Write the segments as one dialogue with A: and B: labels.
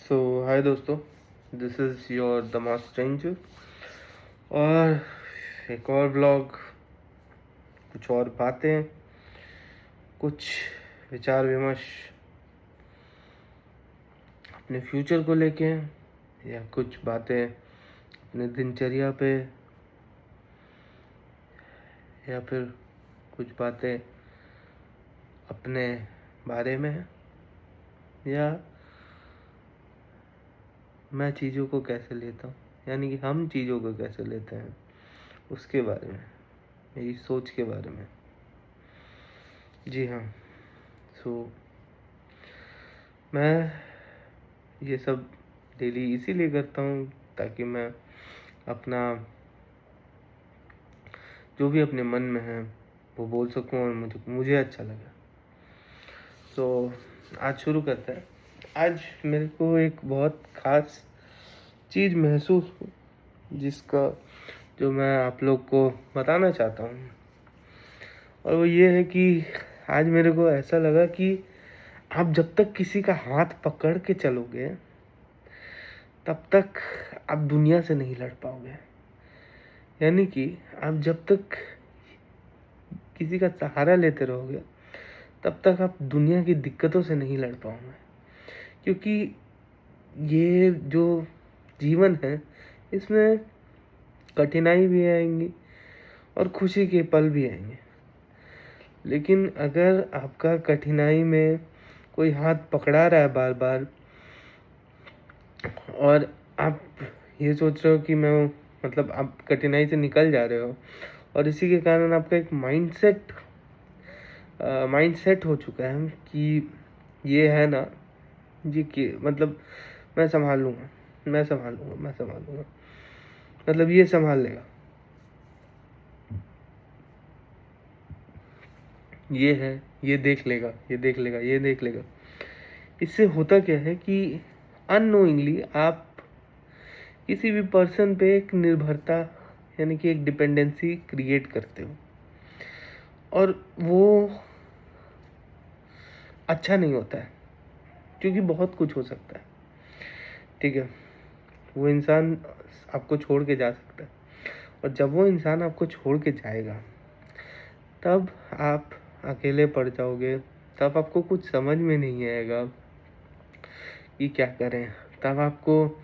A: सो हाय दोस्तों, this is your the mass stranger और एक और व्लॉग, कुछ और बातें, कुछ विचार विमर्श अपने फ्यूचर को लेके, या कुछ बातें अपने दिनचर्या पे, या फिर कुछ बातें अपने बारे में, या मैं चीज़ों को कैसे लेता हूँ, यानी कि हम चीज़ों को कैसे लेते हैं उसके बारे में, मेरी सोच के बारे में। जी हाँ, मैं ये सब डेली इसीलिए करता हूँ ताकि मैं अपना जो भी अपने मन में है वो बोल सकूँ और मुझे अच्छा लगे। तो आज शुरू करते हैं। आज मेरे को एक बहुत ख़ास चीज़ महसूस हुई जिसका जो मैं आप लोग को बताना चाहता हूँ, और वो ये है कि आज मेरे को ऐसा लगा कि आप जब तक किसी का हाथ पकड़ के चलोगे तब तक आप दुनिया से नहीं लड़ पाओगे। यानी कि आप जब तक किसी का सहारा लेते रहोगे तब तक आप दुनिया की दिक्कतों से नहीं लड़ पाओगे, क्योंकि ये जो जीवन है इसमें कठिनाई भी आएंगी और खुशी के पल भी आएंगे। लेकिन अगर आपका कठिनाई में कोई हाथ पकड़ा रहा है बार बार, और आप ये सोच रहे हो कि मैं मतलब आप कठिनाई से निकल जा रहे हो, और इसी के कारण आपका एक माइंडसेट हो चुका है कि ये है ना जी, कि मतलब मैं संभाल लूँगा, मतलब ये संभाल लेगा, ये है, ये देख लेगा। इससे होता क्या है कि अननोइंगली आप किसी भी पर्सन पे एक निर्भरता, यानी कि एक डिपेंडेंसी क्रिएट करते हो, और वो अच्छा नहीं होता है, क्योंकि बहुत कुछ हो सकता है। ठीक है, वो इंसान आपको छोड़ के जा सकता है, और जब वो इंसान आपको छोड़ के जाएगा तब आप अकेले पड़ जाओगे, तब आपको कुछ समझ में नहीं आएगा कि क्या करें। तब आपको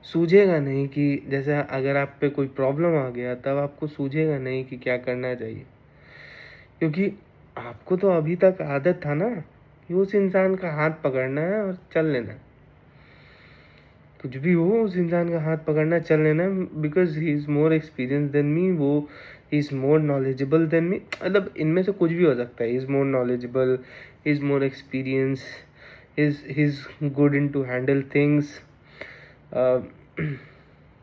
A: सूझेगा नहीं कि जैसे अगर आप पे कोई प्रॉब्लम आ गया तब आपको सूझेगा नहीं कि क्या करना चाहिए, क्योंकि आपको तो अभी तक आदत था ना कि उस इंसान का हाथ पकड़ना है और चल लेना है। कुछ भी हो, उस इंसान का हाथ पकड़ना, चल लेना, because he is more experience than me, वो he is more knowledgeable than me. मतलब इनमें से कुछ भी हो सकता है। He is more knowledgeable, he is more experience, he is good in to handle things,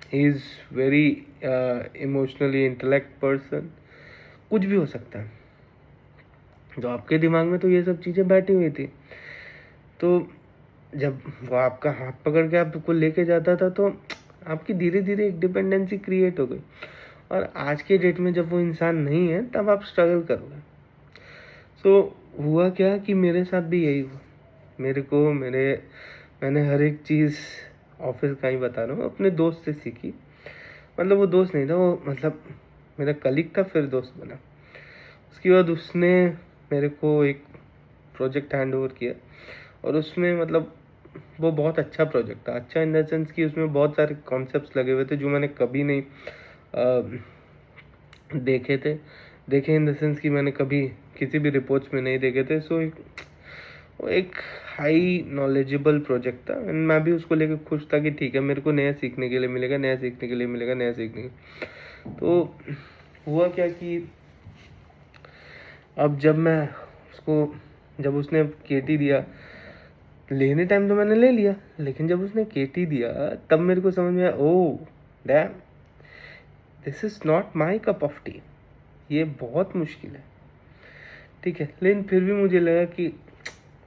A: he is very emotionally intellect person. कुछ भी हो सकता है। जो आपके दिमाग में तो ये सब चीज़ें बैठी हुई थी, तो जब वो आपका हाथ पकड़ के आपको लेके जाता था तो आपकी धीरे धीरे एक डिपेंडेंसी क्रिएट हो गई, और आज के डेट में जब वो इंसान नहीं है तब आप स्ट्रगल करोगे। सो हुआ क्या कि मेरे साथ भी यही हुआ। मैंने हर एक चीज़ ऑफिस का ही बता रहा हूँ, अपने दोस्त से सीखी। मतलब वो दोस्त नहीं था, वो मतलब मेरा कलीग था, फिर दोस्त बना। उसके बाद उसने मेरे को एक प्रोजेक्ट हैंड ओवर किया, और उसमें मतलब वो बहुत अच्छा प्रोजेक्ट था। अच्छा इन द सेंस कि उसमें बहुत सारे कॉन्सेप्ट्स लगे हुए थे जो मैंने कभी नहीं देखे इन द सेंस कि मैंने कभी किसी भी रिपोर्ट्स में नहीं देखे थे। सो वो एक हाई नॉलेजेबल प्रोजेक्ट था, एंड मैं भी उसको लेकर खुश था कि ठीक है, मेरे को नया सीखने के लिए मिलेगा। तो हुआ क्या कि अब जब उसने केटी दिया, लेने टाइम तो मैंने ले लिया, लेकिन जब उसने केटी दिया तब मेरे को समझ में आया, oh damn, this is not my cup of T. ये बहुत मुश्किल है। ठीक है, लेकिन फिर भी मुझे लगा कि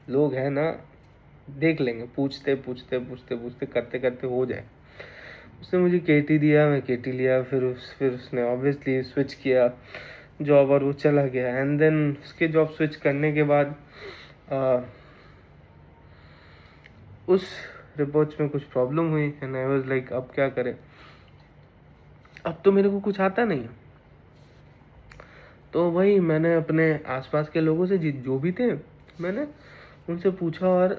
A: लोग हैं ना, देख लेंगे, पूछते करते करते हो जाए। उसने मुझे केटी दिया, मैं केटी लिया, फिर उसने ऑब्वियसली स्विच किया जॉब, और वो चला गया। एंड देन उसके जॉब स्विच करने के बाद उस रिपोर्ट्स में कुछ प्रॉब्लम हुई एंड आई वाज लाइक अब क्या करें, अब तो मेरे को कुछ आता नहीं है। तो वही मैंने अपने आसपास के लोगों से जो भी थे मैंने उनसे पूछा और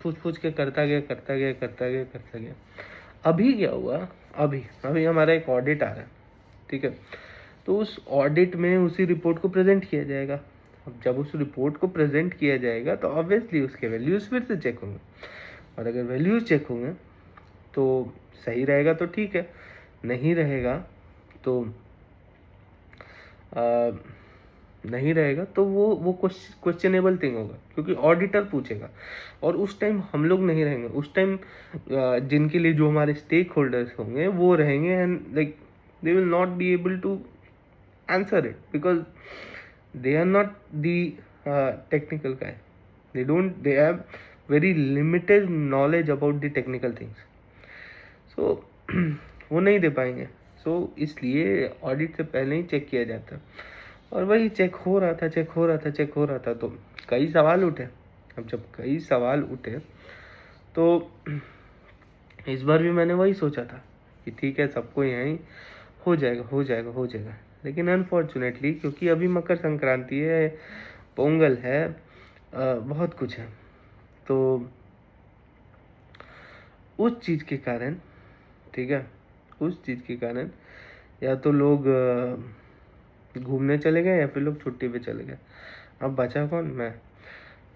A: पूछ के करता गया। अभी क्या हुआ, अभी अभी हमारा एक ऑडिट आ रहा है, ठीक है। तो उस ऑडिट में उसी रिपोर्ट को प्रेजेंट किया जाएगा। अब जब उस रिपोर्ट को प्रेजेंट किया जाएगा तो ऑब्वियसली उसके वैल्यूज़ फिर से चेक होंगे, और अगर वैल्यूज़ चेक होंगे तो सही रहेगा तो ठीक है, नहीं रहेगा तो नहीं रहेगा तो वो क्वेश्चनेबल थिंग होगा, क्योंकि ऑडिटर पूछेगा। और उस टाइम हम लोग नहीं रहेंगे, उस टाइम जिनके लिए जो हमारे स्टेक होल्डर्स होंगे वो रहेंगे, and like they will not be able to answer it because they are not the technical guy, they have very limited knowledge about the technical things, so वो नहीं दे पाएंगे। सो इसलिए ऑडिट से पहले ही चेक किया जाता है, और वही चेक हो रहा था तो कई सवाल उठे। अब जब कई सवाल उठे तो इस बार भी मैंने वही सोचा था कि ठीक है सबको यहीं हो जाएगा, लेकिन अनफॉर्चुनेटली क्योंकि अभी मकर संक्रांति है, पोंगल है, बहुत कुछ है, तो उस चीज़ के कारण, ठीक है, उस चीज़ के कारण या तो लोग घूमने चले गए या फिर लोग छुट्टी पे चले गए। अब बचा कौन? मैं।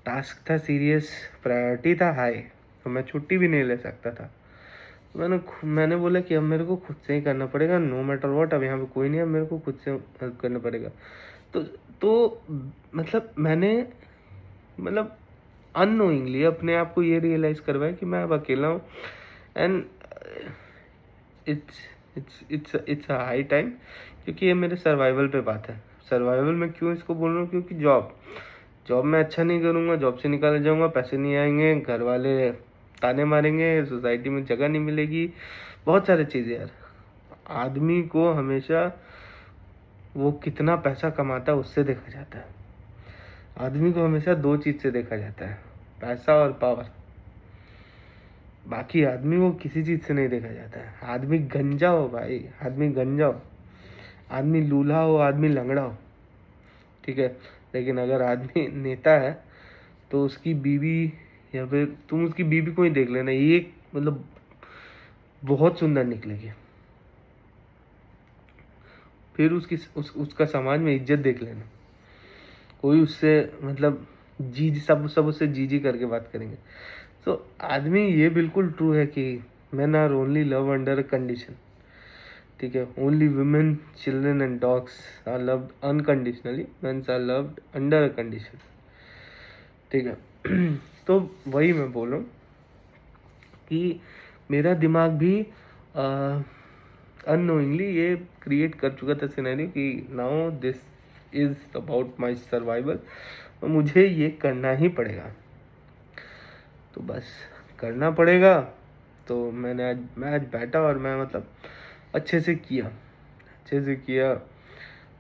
A: टास्क था सीरियस, प्रायोरिटी था हाई, तो मैं छुट्टी भी नहीं ले सकता था। मैंने बोला कि अब मेरे को खुद से ही करना पड़ेगा, नो मैटर व्हाट। अब यहाँ पे कोई नहीं है, मेरे को खुद से हेल्प करना पड़ेगा। तो मतलब मैंने मतलब अननोइंगली अपने आप को ये रियलाइज़ करवाया कि मैं अब अकेला हूँ, and it's a high time, क्योंकि ये मेरे सर्वाइवल पे बात है। सर्वाइवल में क्यों इसको बोल रहा हूँ? क्योंकि जॉब में अच्छा नहीं करूँगा, जॉब से निकाला जाऊँगा, पैसे नहीं आएंगे, घर वाले ताने मारेंगे, सोसाइटी में जगह नहीं मिलेगी, बहुत सारी चीज़ें यार। आदमी को हमेशा वो कितना पैसा कमाता है उससे देखा जाता है। आदमी को हमेशा दो चीज़ से देखा जाता है, पैसा और पावर। बाकी आदमी को किसी चीज़ से नहीं देखा जाता है। आदमी गंजा हो भाई, आदमी गंजा हो, आदमी लूल्हा हो, आदमी लंगड़ा हो, ठीक है, लेकिन अगर आदमी नेता है तो उसकी बीवी, या फिर तुम उसकी बीवी को ही देख लेना, ये मतलब बहुत सुंदर निकलेगी। फिर उसका समाज में इज्जत देख लेना, कोई उससे मतलब सब उससे जी करके बात करेंगे। तो आदमी, ये बिल्कुल ट्रू है कि men are only love under a condition, ठीक है। Only women, children and dogs are loved unconditionally, mens are loved under a condition, ठीक है। तो वही मैं बोल रहा हूँ कि मेरा दिमाग भी अननोइंगली ये क्रिएट कर चुका था सिनेरियो कि now this is about my survival, और मुझे ये करना ही पड़ेगा, तो बस करना पड़ेगा। तो मैं आज बैठा और मैं मतलब अच्छे से किया।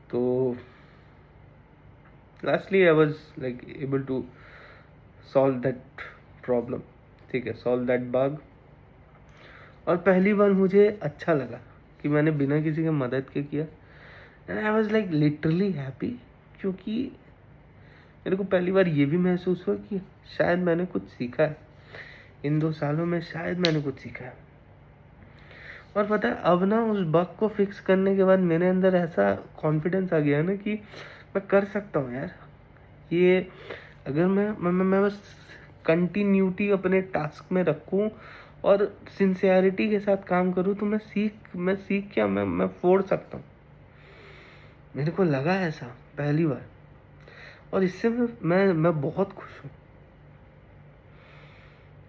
A: तो lastly I was like able to solve that problem, ठीक है, सॉल्व दैट बग। और पहली बार मुझे अच्छा लगा कि मैंने बिना किसी के मदद के किया, and I was like literally happy, क्योंकि मेरे को पहली बार ये भी महसूस हुआ कि शायद मैंने कुछ सीखा है इन 2 सालों में, शायद मैंने कुछ सीखा है। और पता है अब ना उस बग को फिक्स करने के बाद मेरे अंदर ऐसा कॉन्फिडेंस आ गया ना कि मैं कर सकता हूँ यार ये। अगर मैं बस कंटिन्यूटी अपने टास्क में रखूँ और सिंसियरिटी के साथ काम करूँ तो मैं सीख क्या, मैं फोड़ सकता हूँ। मेरे को लगा ऐसा पहली बार, और इससे मैं बहुत खुश हूँ।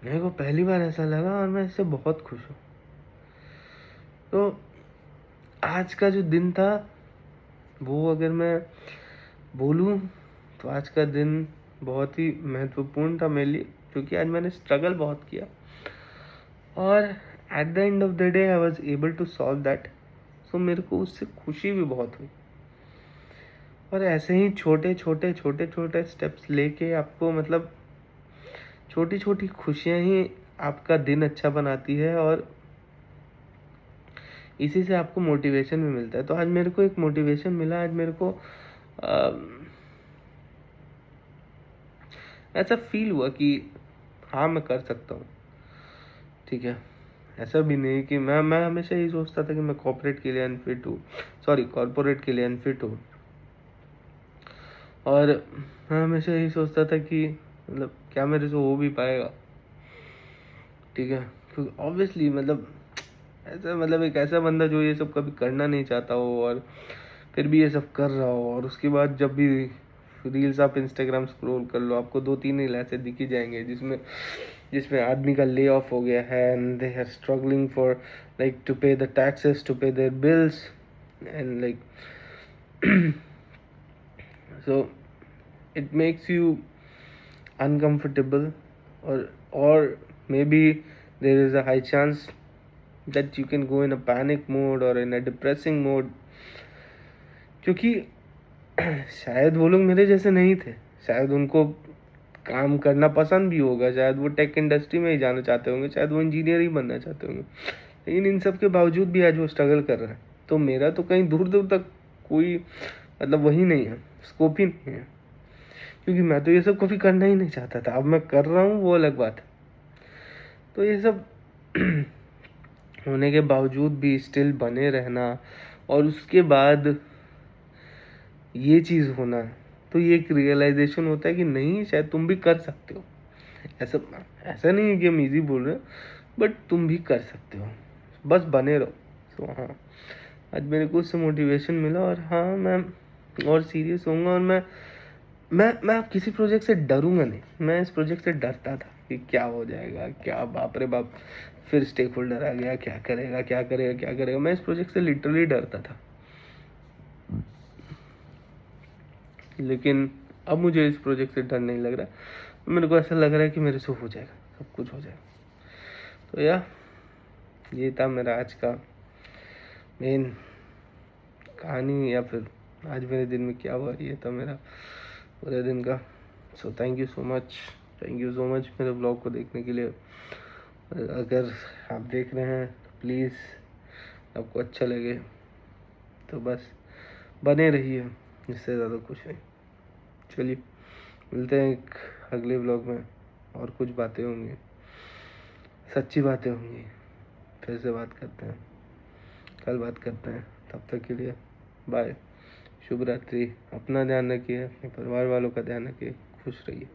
A: मेरे को पहली बार ऐसा लगा और मैं इससे बहुत खुश हूँ। तो आज का जो दिन था वो अगर मैं बोलूँ तो आज का दिन बहुत ही महत्वपूर्ण था मेरे लिए, क्योंकि आज मैंने स्ट्रगल बहुत किया, और at the end of the day I was able to solve that. So मेरे को उससे खुशी भी बहुत हुई। और ऐसे ही छोटे छोटे स्टेप्स लेके आपको मतलब छोटी छोटी खुशियाँ ही आपका दिन अच्छा बनाती है और इसी से आपको मोटिवेशन भी मिलता है। तो आज मेरे को एक मोटिवेशन मिला, आज मेरे को ऐसा फील हुआ कि हाँ, मैं कर सकता हूँ, ठीक है। ऐसा भी नहीं कि मैं हमेशा यही सोचता था कि मैं कॉर्पोरेट के लिए अनफिट हूँ, कॉर्पोरेट के लिए अनफिट हूँ। और मैं हमेशा यही सोचता था कि मतलब क्या मेरे से हो भी पाएगा, ठीक है। क्योंकि ऑब्वियसली मतलब एक ऐसा बंदा जो ये सब कभी करना नहीं चाहता हो और फिर भी ये सब कर रहा हो, और उसके बाद जब भी रील्स आप इंस्टाग्राम स्क्रॉल कर लो, आपको 2-3 रील ऐसे दिख ही जाएंगे जिसमें जिसमें आदमी का ले ऑफ हो गया है and they are struggling for like to pay the taxes, to pay their bills and like so it makes you uncomfortable, or maybe there is a high chance that you can go in a panic mode or in a depressing mode, क्योंकि शायद वो लोग मेरे जैसे नहीं थे, शायद उनको काम करना पसंद भी होगा, शायद वो टेक इंडस्ट्री में ही जाना चाहते होंगे, शायद वो इंजीनियर ही बनना चाहते होंगे, लेकिन इन सब के बावजूद भी आज वो स्ट्रगल कर रहा है। तो मेरा तो कहीं दूर दूर तक कोई वही नहीं है, स्कोप ही नहीं है, क्योंकि मैं तो ये सब कभी करना ही नहीं चाहता था। अब मैं कर रहा हूँ, वो अलग बात है। तो ये सब होने के बावजूद भी स्टिल बने रहना और उसके बाद ये चीज़ होना, तो ये एक रियलाइजेशन होता है कि नहीं, शायद तुम भी कर सकते हो। ऐसा ऐसा नहीं है कि हम इजी बोल रहे हैं, बट तुम भी कर सकते हो, बस बने रहो। तो हाँ, आज मेरे को उससे मोटिवेशन मिला और हाँ, मैं और सीरियस होऊंगा। और मैं अब किसी प्रोजेक्ट से डरूंगा नहीं। मैं इस प्रोजेक्ट से डरता था कि क्या हो जाएगा, क्या बाप रे बाप, फिर स्टेक होल्डर आ गया, क्या करेगा क्या करेगा क्या करेगा। मैं इस प्रोजेक्ट से लिटरली डरता था, लेकिन अब मुझे इस प्रोजेक्ट से डर नहीं लग रहा। मेरे को ऐसा लग रहा है कि मेरे से हो जाएगा, सब कुछ हो जाएगा। तो ये था मेरा आज का मेन कहानी, या फिर आज मेरे दिन में क्या हुआ, ये था मेरा पूरे दिन का। So thank you so much मेरे ब्लॉग को देखने के लिए। अगर आप देख रहे हैं तो प्लीज़, आपको अच्छा लगे तो बस बने रहिए, इससे ज़्यादा कुछ नहीं। चलिए, मिलते हैं एक अगले ब्लॉग में, और कुछ बातें होंगी, सच्ची बातें होंगी, फिर से बात करते हैं, कल बात करते हैं। तब तक के लिए बाय, शुभ रात्रि। अपना ध्यान रखिए, अपने परिवार वालों का ध्यान रखिए, खुश रहिए।